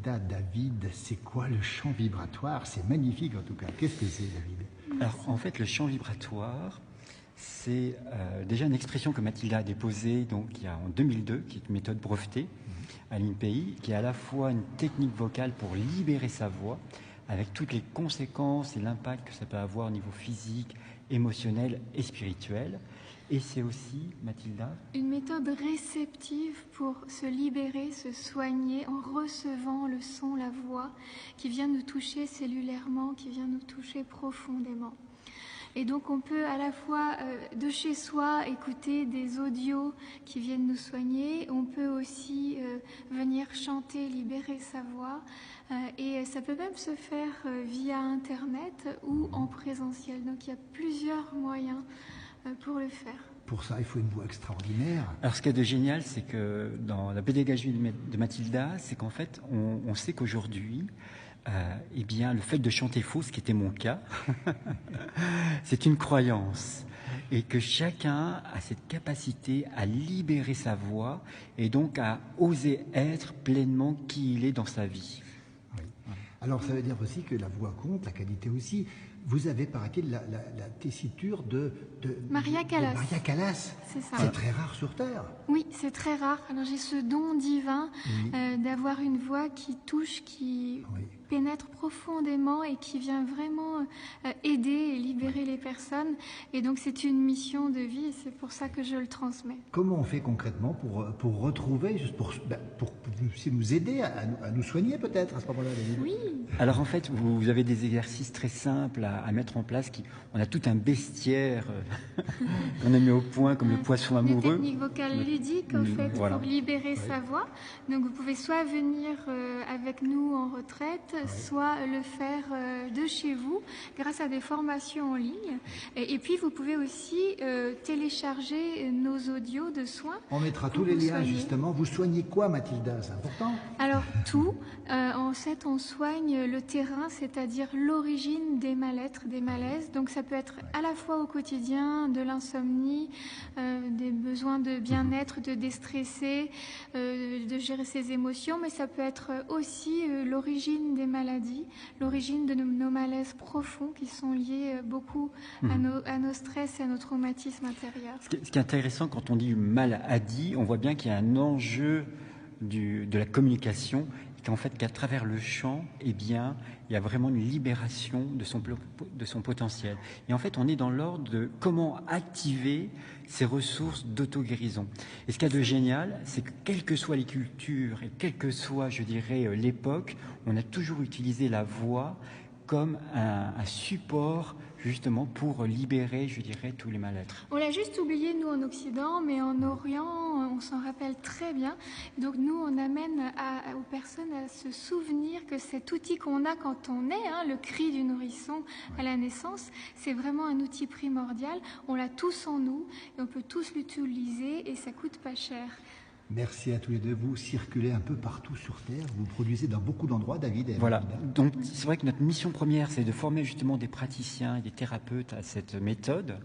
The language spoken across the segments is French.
Mathilda, David, c'est quoi le chant vibratoire? C'est magnifique en tout cas. Qu'est-ce que c'est, David? Alors en fait, le chant vibratoire, c'est déjà une expression que Mathilda a déposée donc, en 2002, qui est une méthode brevetée à l'INPI, qui est à la fois une technique vocale pour libérer sa voix, avec toutes les conséquences et l'impact que ça peut avoir au niveau physique, émotionnel et spirituel. Et c'est aussi, Mathilda, une méthode réceptive pour se libérer, se soigner en recevant le son, la voix qui vient nous toucher cellulairement, qui vient nous toucher profondément. Et donc on peut à la fois de chez soi écouter des audios qui viennent nous soigner, on peut aussi venir chanter, libérer sa voix, et ça peut même se faire via Internet ou en présentiel. Donc il y a plusieurs moyens pour le faire. Pour ça, il faut une voix extraordinaire. Alors ce qu'il y a de génial, c'est que dans la pédagogie de Mathilda, c'est qu'en fait, on sait qu'aujourd'hui, eh bien, le fait de chanter faux, ce qui était mon cas, c'est une croyance. Et que chacun a cette capacité à libérer sa voix et donc à oser être pleinement qui il est dans sa vie. Oui. Alors ça veut dire aussi que la voix compte, la qualité aussi. Vous avez, paraît-il, la tessiture de Maria Callas. Maria Callas. C'est ça. C'est très rare sur Terre. Oui, c'est très rare. Alors j'ai ce don divin d'avoir une voix qui touche, qui pénètre profondément et qui vient vraiment aider et libérer les personnes. Et donc c'est une mission de vie et c'est pour ça que je le transmets. Comment on fait concrètement pour retrouver, juste pour nous aider à nous soigner peut-être à ce moment-là, David? Oui. Alors en fait, vous avez des exercices très simples à mettre en place. On a tout un bestiaire qu'on a mis au point comme le poisson amoureux. Une technique vocale ludique en fait pour libérer sa voix. Donc vous pouvez soit venir avec nous en retraite, soit le faire de chez vous grâce à des formations en ligne. Et puis vous pouvez aussi télécharger nos audios de soins. On mettra tous les liens justement. Vous soignez quoi, Mathilda? C'est important. Alors tout, en fait on soigne le terrain, c'est-à-dire l'origine des mal-être, des malaises. Donc ça peut être à la fois au quotidien, de l'insomnie, des besoins de bien-être, de déstresser, de gérer ses émotions, mais ça peut être aussi l'origine des maladies, l'origine de nos malaises profonds qui sont liés beaucoup à nos stress et à nos traumatismes intérieurs. Ce qui est intéressant quand on dit maladie, on voit bien qu'il y a un enjeu de la communication, qu'en fait qu'à travers le chant, eh bien, il y a vraiment une libération de son potentiel. Et en fait, on est dans l'ordre de comment activer ces ressources d'auto-guérison. Et ce qu'il y a de génial, c'est que quelles que soient les cultures et quelle que soit, je dirais, l'époque, on a toujours utilisé la voix comme un support justement pour libérer, je dirais, tous les mal-être. On l'a juste oublié, nous, en Occident, mais en Orient, on s'en rappelle très bien. Donc, nous, on amène aux personnes à se souvenir que cet outil qu'on a quand on est, le cri du nourrisson à la naissance, c'est vraiment un outil primordial. On l'a tous en nous et on peut tous l'utiliser et ça coûte pas cher. Merci à tous les deux. Vous circulez un peu partout sur Terre. Vous produisez dans beaucoup d'endroits, David. Voilà. Donc, c'est vrai que notre mission première, c'est de former justement des praticiens et des thérapeutes à cette méthode.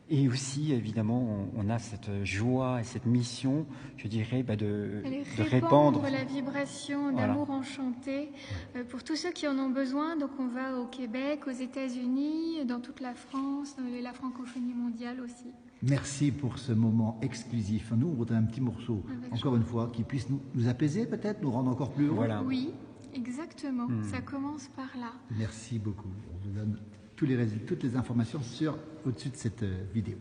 Et aussi, évidemment, on a cette joie et cette mission, je dirais, de répandre la vibration d'amour enchanté pour tous ceux qui en ont besoin. Donc, on va au Québec, aux États-Unis, dans toute la France, dans la francophonie mondiale aussi. Merci pour ce moment exclusif. Nous, on voudrait un petit morceau, encore une fois, qui puisse nous apaiser peut-être, nous rendre encore plus heureux. Voilà. Oui, exactement. Ça commence par là. Merci beaucoup. On vous donne toutes les informations au-dessus de cette vidéo.